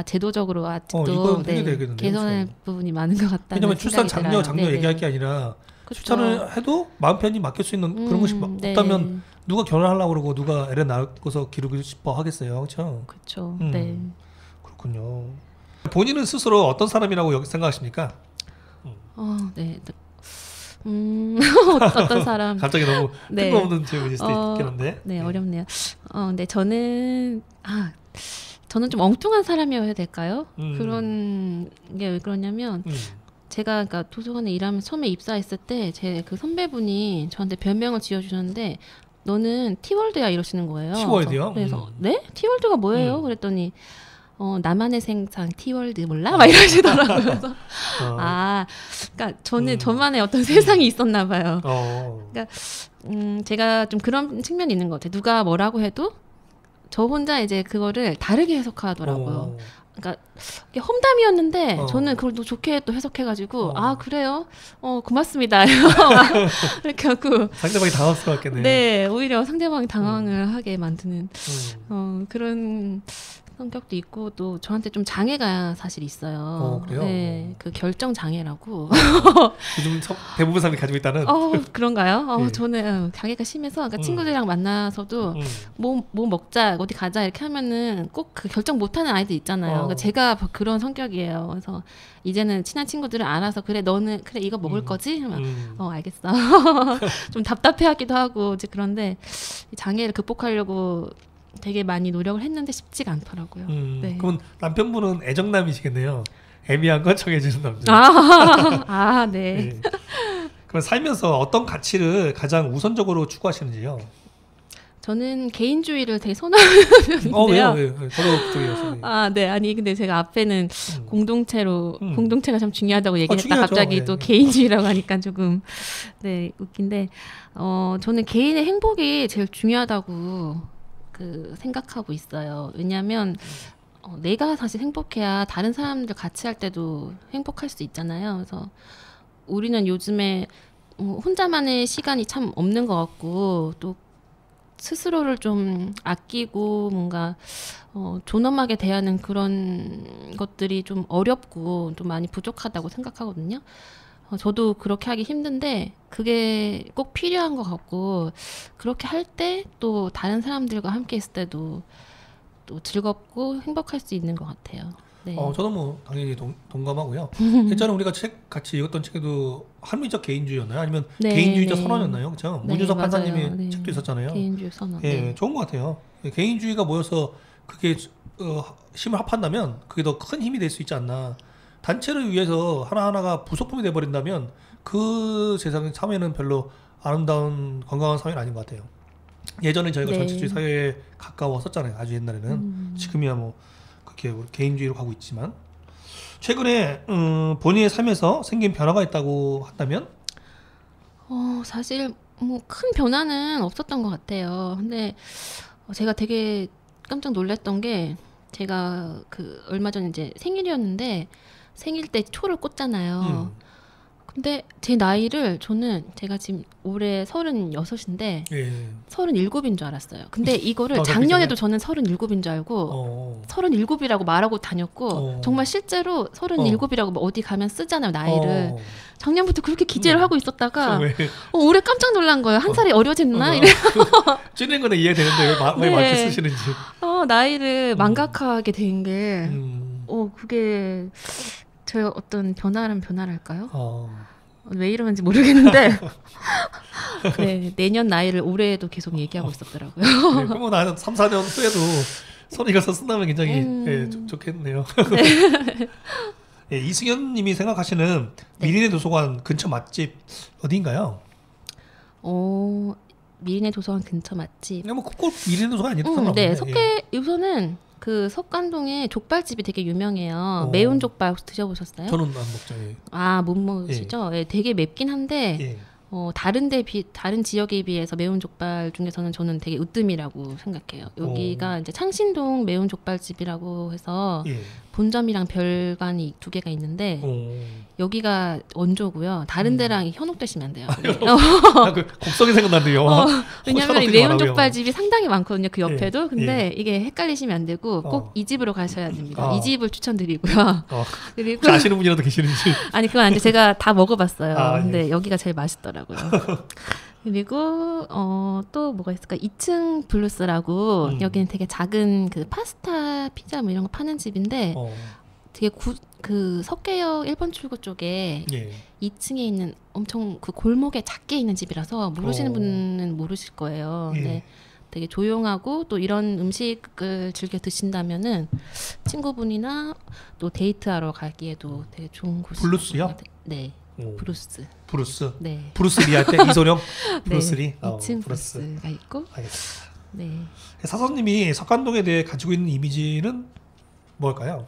제도적으로 아직도 이건 되겠는데요, 개선할 부분이 많은 것 같다는 왜냐면 출산 생각이 들어요. 장려 얘기할 게 아니라 그쵸. 출산을 해도 마음 편히 맡길 수 있는 그런 것이 없다면 누가 결혼하려고 그러고 누가 애를 낳고서 기르고 싶어 하겠어요. 그렇죠? 그렇죠. 그렇군요. 본인은 스스로 어떤 사람이라고 생각하십니까? 네. 어떤 사람? 갑자기 너무 뜬금없는 질문일 수도 있겠는데. 네, 어렵네요. 네, 저는 좀 엉뚱한 사람이어야 해야 될까요? 그런 게 왜 그러냐면 제가 그러니까 도서관에 일하면서 처음에 입사했을 때 제 그 선배분이 저한테 별명을 지어주셨는데 너는 티월드야 이러시는 거예요. 티월드요? 그래서 네? 티월드가 뭐예요? 그랬더니 나만의 생상 티월드 몰라? 막 이러시더라고요. 그래서 그러니까 저는 저만의 어떤 세상이 있었나 봐요. 그러니까 제가 좀 그런 측면이 있는 것 같아요. 누가 뭐라고 해도 저 혼자 이제 그거를 다르게 해석하더라고요. 그러니까 이게 험담이었는데 저는 그걸 또 좋게 또 해석해가지고 그래요? 고맙습니다. 이렇게 하고 상대방이 당황스러웠겠네요. 네, 오히려 상대방이 당황을 하게 만드는 그런 성격도 있고 또 저한테 좀 장애가 사실 있어요. 그래요? 네, 그 결정 장애라고. 요즘 대부분 사람이 가지고 있다는. 그런가요? 네. 저는 장애가 심해서 그러니까 친구들이랑 만나서도 뭐 먹자 어디 가자 이렇게 하면은 꼭 그 결정 못하는 아이들 있잖아요. 그러니까 제가 그런 성격이에요. 그래서 이제는 친한 친구들을 알아서 그래 너는 그래 이거 먹을 거지? 하면 알겠어. 좀 답답해하기도 하고 이제 그런데 이 장애를 극복하려고 되게 많이 노력을 했는데 쉽지가 않더라고요. 네. 그럼 남편분은 애정남이시겠네요. 애매한 건 정해주는 남자. 네. 네. 그럼 살면서 어떤 가치를 가장 우선적으로 추구하시는지요? 저는 개인주의를 되게 선호하는 편인데요. 왜요? 저도 그쪽이어서. 네. 아니 근데 제가 앞에는 공동체가 참 중요하다고 얘기했다 중요하죠. 갑자기 또 개인주의라고 하니까 조금 웃긴데 저는 개인의 행복이 제일 중요하다고 생각하고 있어요. 왜냐하면 내가 사실 행복해야 다른 사람들 같이 할 때도 행복할 수 있잖아요. 그래서 우리는 요즘에 혼자만의 시간이 참 없는 것 같고 또 스스로를 좀 아끼고 뭔가 존엄하게 대하는 그런 것들이 좀 어렵고 좀 많이 부족하다고 생각하거든요. 저도 그렇게 하기 힘든데 그게 꼭 필요한 것 같고 그렇게 할 때 또 다른 사람들과 함께 있을 때도 또 즐겁고 행복할 수 있는 것 같아요. 네. 저도 뭐 당연히 동감하고요. 예전에 우리가 같이 읽었던 책에도 합리적 개인주의였나요? 아니면 개인주의자 선언이었나요? 그렇죠? 문유석 판사님의 책도 있었잖아요. 개인주의 선언. 좋은 것 같아요. 개인주의가 모여서 그게 힘을 합한다면 그게 더 큰 힘이 될 수 있지 않나. 단체를 위해서 하나하나가 부속품이 돼버린다면 그 세상 사회는 별로 아름다운 건강한 사회는 아닌 것 같아요. 예전에 저희가 전체주의 사회에 가까웠었잖아요. 아주 옛날에는. 지금이야 뭐 그렇게 개인주의로 가고 있지만 최근에 본인의 삶에서 생긴 변화가 있다고 한다면? 사실 뭐 큰 변화는 없었던 것 같아요. 근데 제가 되게 깜짝 놀랐던 게 제가 얼마 전에 이제 생일이었는데 생일 때 초를 꽂잖아요. 근데 제 나이를 제가 지금 올해 36인데 37인 줄 알았어요. 근데 이거를 작년에도 저는 37인 줄 알고 37이라고 말하고 다녔고 정말 실제로 37이라고 어디 가면 쓰잖아요, 나이를. 작년부터 그렇게 기재를 하고 있었다가 올해 깜짝 놀란 거예요. 한 살이 어려졌나? 찌는 거는 이해되는데 왜 많이 쓰시는지. 나이를 망각하게 된 게 그게 저의 어떤 변화랄까요? 왜 이러는지 모르겠는데 내년 나이를 올해에도 계속 얘기하고 있었더라고요. 그러면 나는 3, 4년 후에도 손이 가서 쓴다면 굉장히 좋겠네요. 이승현 님이 생각하시는 미리네 도서관 근처 맛집 어디인가요? 미리네 도서관 근처 맛집. 뭐 꼭 미리네 도서관 아니도 상관없는데. 우선은 그 석관동에 족발집이 되게 유명해요. 매운 족발 혹시 드셔보셨어요? 저는 안 먹죠. 못 먹으시죠? 되게 맵긴 한데 다른 지역에 비해서 매운 족발 중에서는 저는 되게 으뜸이라고 생각해요. 여기가 이제 창신동 매운 족발집이라고 해서 예. 본점이랑 별관이 두 개가 있는데 여기가 원조고요. 다른 데랑 현혹되시면 안 돼요. 그 곡성이 생각나는데요. 왜냐면 매운 족발집이 상당히 많거든요. 그 옆에도. 예. 근데 이게 헷갈리시면 안 되고 꼭 이 집으로 가셔야 됩니다. 이 집을 추천드리고요. 그리고 아시는 분이라도 계시는지. 아니 그건 아닌데 제가 다 먹어봤어요. 근데 예. 여기가 제일 맛있더라고요. 그리고 또 뭐가 있을까? 2층 블루스라고 여기는 되게 작은 그 파스타, 피자 뭐 이런 거 파는 집인데 되게 그 석계역 1번 출구 쪽에 예. 2층에 있는 엄청 그 골목에 작게 있는 집이라서 모르시는 분은 모르실 거예요. 예. 근데 되게 조용하고 또 이런 음식을 즐겨 드신다면은 친구분이나 또 데이트하러 가기에도 되게 좋은 곳이에요. 블루스요? 네. 브루스. 브루스. 네. 브루스 리 할 때 이소룡 브루스 리. 네. 2층 브루스. 브루스가 있고. 알겠습니다. 네. 사장님이 석관동에 대해 가지고 있는 이미지는 뭘까요?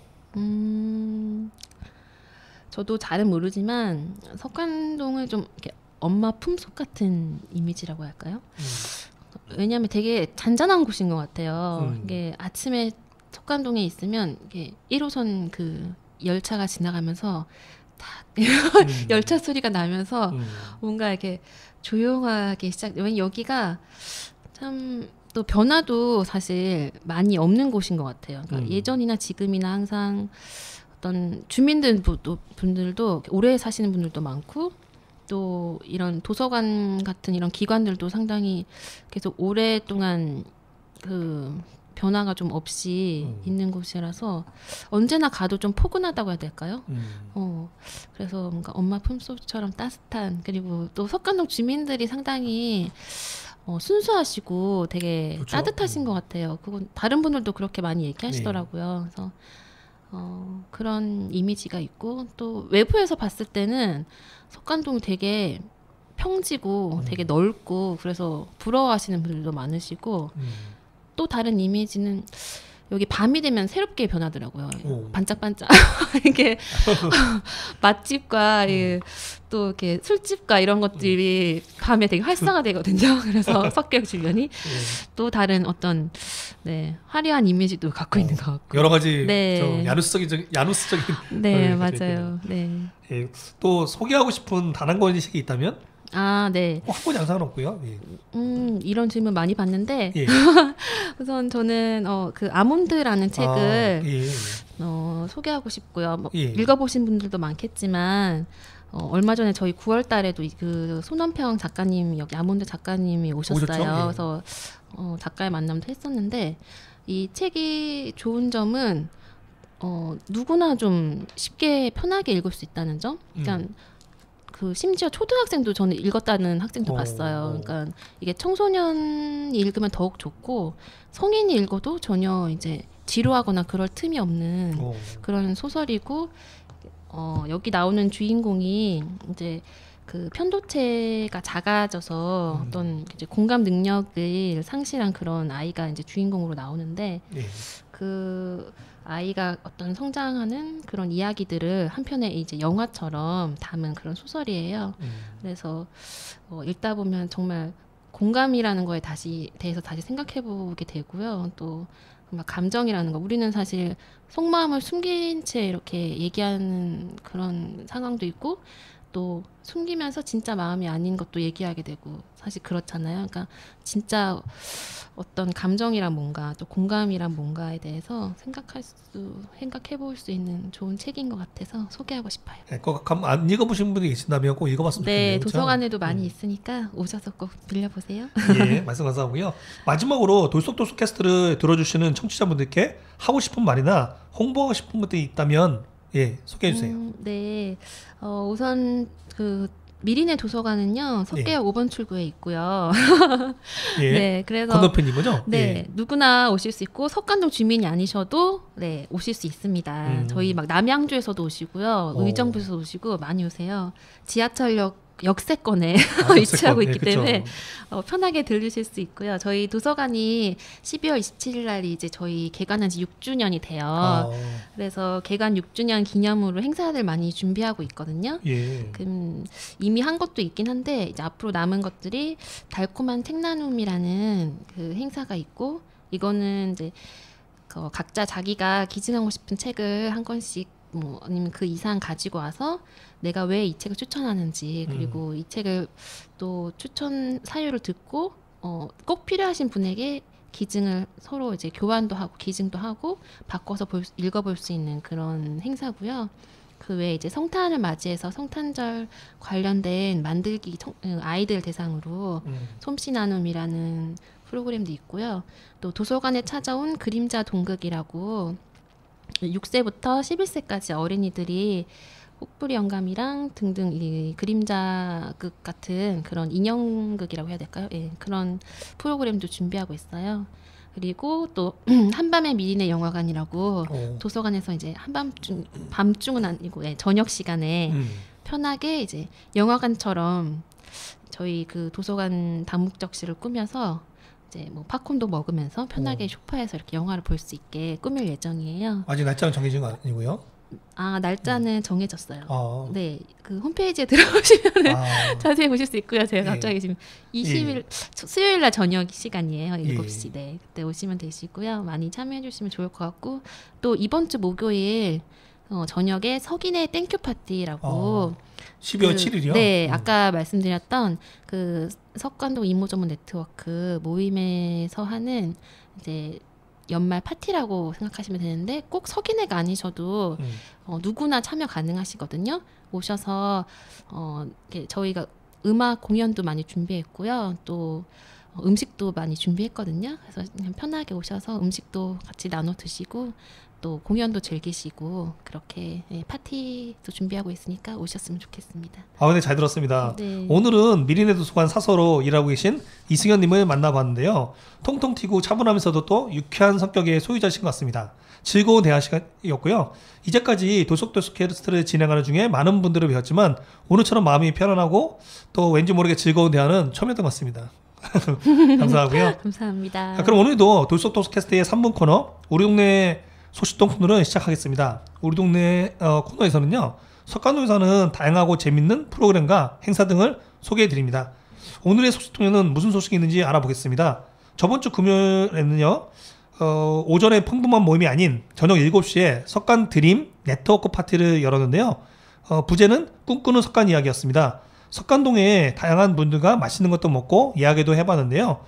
저도 잘은 모르지만 석관동을 좀 이렇게 엄마 품속 같은 이미지라고 할까요? 왜냐하면 되게 잔잔한 곳인 것 같아요. 이게 아침에 석관동에 있으면 이게 1호선 그 열차가 지나가면서 딱 열차 소리가 나면서 뭔가 이렇게 조용하게 왜냐면 여기가 참 또 변화도 사실 많이 없는 곳인 것 같아요. 그러니까 예전이나 지금이나 항상 어떤 주민들도 오래 사시는 분들도 많고 또 이런 도서관 같은 이런 기관들도 상당히 계속 오랫동안 그 변화가 좀 없이 있는 곳이라서 언제나 가도 좀 포근하다고 해야 될까요? 그래서 뭔가 엄마 품속처럼 따뜻한 그리고 또 석관동 주민들이 상당히 순수하시고 되게 그렇죠. 따뜻하신 것 같아요. 그건 다른 분들도 그렇게 많이 얘기하시더라고요. 그래서 그런 이미지가 있고 또 외부에서 봤을 때는 석관동이 되게 평지고 되게 넓고 그래서 부러워하시는 분들도 많으시고 또 다른 이미지는 여기 밤이 되면 새롭게 변하더라고요. 반짝반짝 이게 맛집과 또 이렇게 술집과 이런 것들이 밤에 되게 활성화되거든요. 그래서 석계역 주변이 또 다른 어떤 화려한 이미지도 갖고 있는 것 같고 여러 가지 네. 야누스적인 네 맞아요. 네. 예, 또 소개하고 싶은 단 한 권식이 있다면 네. 한 권이 항상 없고요. 예. 이런 질문 많이 받는데 예. 우선 저는 그 아몬드라는 책을 예. 소개하고 싶고요. 뭐 예. 읽어보신 분들도 많겠지만 얼마 전에 저희 9월 달에도 그 손원평 작가님 여기 아몬드 작가님이 오셨어요. 오셨죠? 예. 그래서 작가의 만남도 했었는데 이 책이 좋은 점은 누구나 좀 쉽게 편하게 읽을 수 있다는 점. 그러니까 그 심지어 초등학생도 저는 읽었다는 학생도 봤어요. 그러니까 이게 청소년이 읽으면 더욱 좋고 성인이 읽어도 전혀 이제 지루하거나 그럴 틈이 없는 그런 소설이고 여기 나오는 주인공이 이제 그 편도체가 작아져서 어떤 이제 공감 능력을 상실한 그런 아이가 이제 주인공으로 나오는데 그 아이가 어떤 성장하는 그런 이야기들을 한편에 이제 영화처럼 담은 그런 소설이에요. 그래서 읽다 보면 정말 공감이라는 거에 대해서 다시 생각해 보게 되고요. 또 막 감정이라는 거 우리는 사실 속마음을 숨긴 채 이렇게 얘기하는 그런 상황도 있고 또 숨기면서 진짜 마음이 아닌 것도 얘기하게 되고 사실 그렇잖아요. 그러니까 진짜 어떤 감정이란 뭔가 또 공감이란 뭔가에 대해서 생각해 볼 수 있는 좋은 책인 것 같아서 소개하고 싶어요. 네, 안 읽어보신 분이 계신다면 꼭 읽어봤으면 좋겠네요. 네, 도서관에도 많이 있으니까 오셔서 꼭 빌려보세요. 예, 말씀 감사하고요. 마지막으로 돌속도속 캐스트를 들어주시는 청취자분들께 하고 싶은 말이나 홍보하고 싶은 것들이 있다면 소개해 주세요. 네, 우선 그 미리네 도서관은요 석계역 5번 출구에 있고요. 네, 그래서 건너편인 거죠? 네, 누구나 오실 수 있고 석관동 주민이 아니셔도 오실 수 있습니다. 저희 막 남양주에서도 오시고요, 의정부에서 오시고 많이 오세요. 지하철역 역세권에 위치하고 있기 때문에 편하게 들리실 수 있고요. 저희 도서관이 12월 27일 날이 이제 저희 개관한 지 6주년이 돼요. 그래서 개관 6주년 기념으로 행사들 많이 준비하고 있거든요. 예. 이미 한 것도 있긴 한데 이제 앞으로 남은 것들이 달콤한 책나눔이라는 그 행사가 있고, 이거는 이제 각자 자기가 기증하고 싶은 책을 한 권씩 뭐 아니면 그 이상 가지고 와서 내가 왜 이 책을 추천하는지, 그리고 이 책을 또 추천 사유를 듣고 꼭 필요하신 분에게 기증을 서로 이제 교환도 하고 기증도 하고 바꿔서 읽어볼 수 있는 그런 행사고요. 그 외에 이제 성탄을 맞이해서 성탄절 관련된 만들기 아이들 대상으로 솜씨 나눔이라는 프로그램도 있고요. 또 도서관에 찾아온 그림자 동극이라고 6세부터 11세까지 어린이들이 혹부리 영감이랑 등등 이 그림자극 같은 그런 인형극이라고 해야 될까요? 예, 그런 프로그램도 준비하고 있어요. 그리고 또 한밤의 미리네 영화관이라고 도서관에서 이제 밤중은 아니고 저녁 시간에 편하게 이제 영화관처럼 저희 그 도서관 다목적실을 꾸며서 이제 뭐 팝콘도 먹으면서 편하게 소파에서 이렇게 영화를 볼 수 있게 꾸밀 예정이에요. 아직 날짜는 정해진 거 아니고요? 날짜는 정해졌어요. 네, 그 홈페이지에 들어오시면 자세히 보실 수 있고요. 제가 갑자기 지금 20일 수요일 날 저녁 시간이에요. 7시. 네, 그때 오시면 되시고요. 많이 참여해 주시면 좋을 것 같고, 또 이번 주 목요일 저녁에 석인의 땡큐 파티라고 12월 7일이요? 네, 아까 말씀드렸던 그 석관동 이모저모 네트워크 모임에서 하는 이제 연말 파티라고 생각하시면 되는데, 꼭 석인회가 아니셔도 누구나 참여 가능하시거든요. 오셔서 이렇게 저희가 음악 공연도 많이 준비했고요. 또 음식도 많이 준비했거든요. 그래서 그냥 편하게 오셔서 음식도 같이 나눠 드시고 또 공연도 즐기시고 그렇게 파티도 준비하고 있으니까 오셨으면 좋겠습니다. 근데 잘 들었습니다. 네. 오늘은 미리네 도서관 사서로 일하고 계신 이승현님을 만나봤는데요. 통통 튀고 차분하면서도 또 유쾌한 성격의 소유자신 것 같습니다. 즐거운 대화 시간이었고요. 이제까지 도속도스캐스트를 진행하는 중에 많은 분들을 배웠지만 오늘처럼 마음이 편안하고 또 왠지 모르게 즐거운 대화는 처음이었던 것 같습니다. 감사하고요. 감사합니다. 그럼 오늘도 도속도스캐스트의 3분 코너 우리 동네 소식동 코너를 시작하겠습니다. 우리 동네 코너에서는요, 석관동에서는 다양하고 재밌는 프로그램과 행사 등을 소개해드립니다. 오늘의 소식통에는 무슨 소식이 있는지 알아보겠습니다. 저번 주 금요일에는요, 오전에 평범한 모임이 아닌 저녁 7시에 석관 드림 네트워크 파티를 열었는데요. 부제는 꿈꾸는 석관 이야기였습니다. 석관동에 다양한 분들과 맛있는 것도 먹고 이야기도 해봤는데요.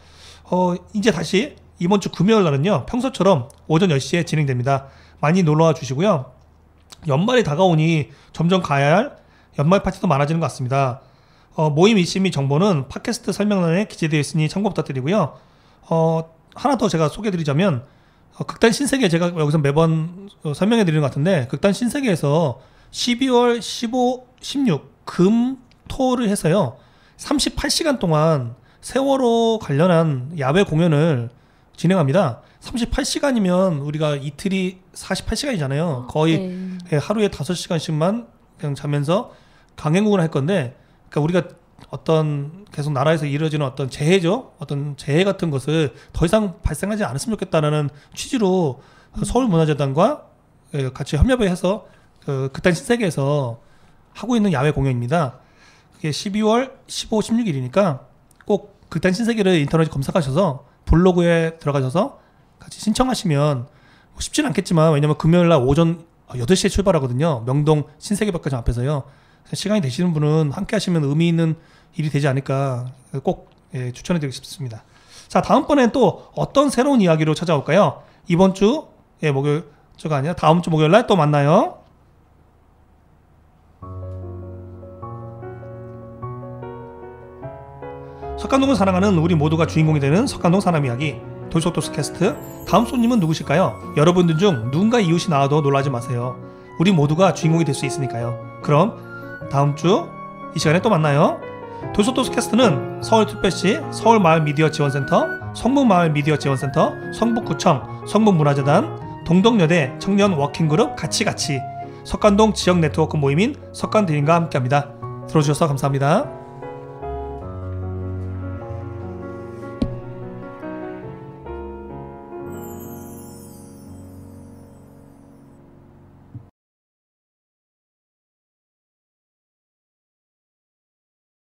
이제 다시 이번 주 금요일 날은요, 평소처럼 오전 10시에 진행됩니다. 많이 놀러와 주시고요. 연말이 다가오니 점점 가야 할 연말 파티도 많아지는 것 같습니다. 모임 일시 및 정보는 팟캐스트 설명란에 기재되어 있으니 참고 부탁드리고요. 하나 더 제가 소개해드리자면, 극단 신세계 제가 여기서 매번 설명해드리는 것 같은데, 극단 신세계에서 12월 15, 16 금, 토를 해서요 38시간 동안 세월호 관련한 야외 공연을 진행합니다. 38시간이면 우리가 이틀이 48시간이잖아요. 거의 하루에 5시간씩만 그냥 자면서 강행군을 할 건데, 그러니까 우리가 어떤 계속 나라에서 이루어지는 어떤 재해죠. 어떤 재해 같은 것을 더 이상 발생하지 않았으면 좋겠다는 취지로 서울문화재단과 같이 협력을 해서 극단 신세계에서 하고 있는 야외 공연입니다. 그게 12월 15, 16일이니까 꼭 극단 신세계를 인터넷에 검색하셔서 블로그에 들어가셔서 같이 신청하시면, 쉽지는 않겠지만, 왜냐면 금요일날 오전 8시에 출발하거든요. 명동 신세계백화점 앞에서요. 시간이 되시는 분은 함께 하시면 의미 있는 일이 되지 않을까 꼭 추천해드리고 싶습니다. 자, 다음번엔 또 어떤 새로운 이야기로 찾아올까요? 이번 주 목요일가 아니라 다음 주 목요일날 또 만나요. 석관동을 사랑하는 우리 모두가 주인공이 되는 석관동 사람 이야기 돌속도스캐스트, 다음 손님은 누구실까요? 여러분들 중 누군가 이웃이 나와도 놀라지 마세요. 우리 모두가 주인공이 될 수 있으니까요. 그럼 다음 주 이 시간에 또 만나요. 돌속도스캐스트는 서울특별시 서울마을미디어지원센터, 성북마을미디어지원센터, 성북구청, 성북문화재단, 동덕여대 청년 워킹그룹 같이 석관동 지역 네트워크 모임인 석관드림과 함께합니다. 들어주셔서 감사합니다.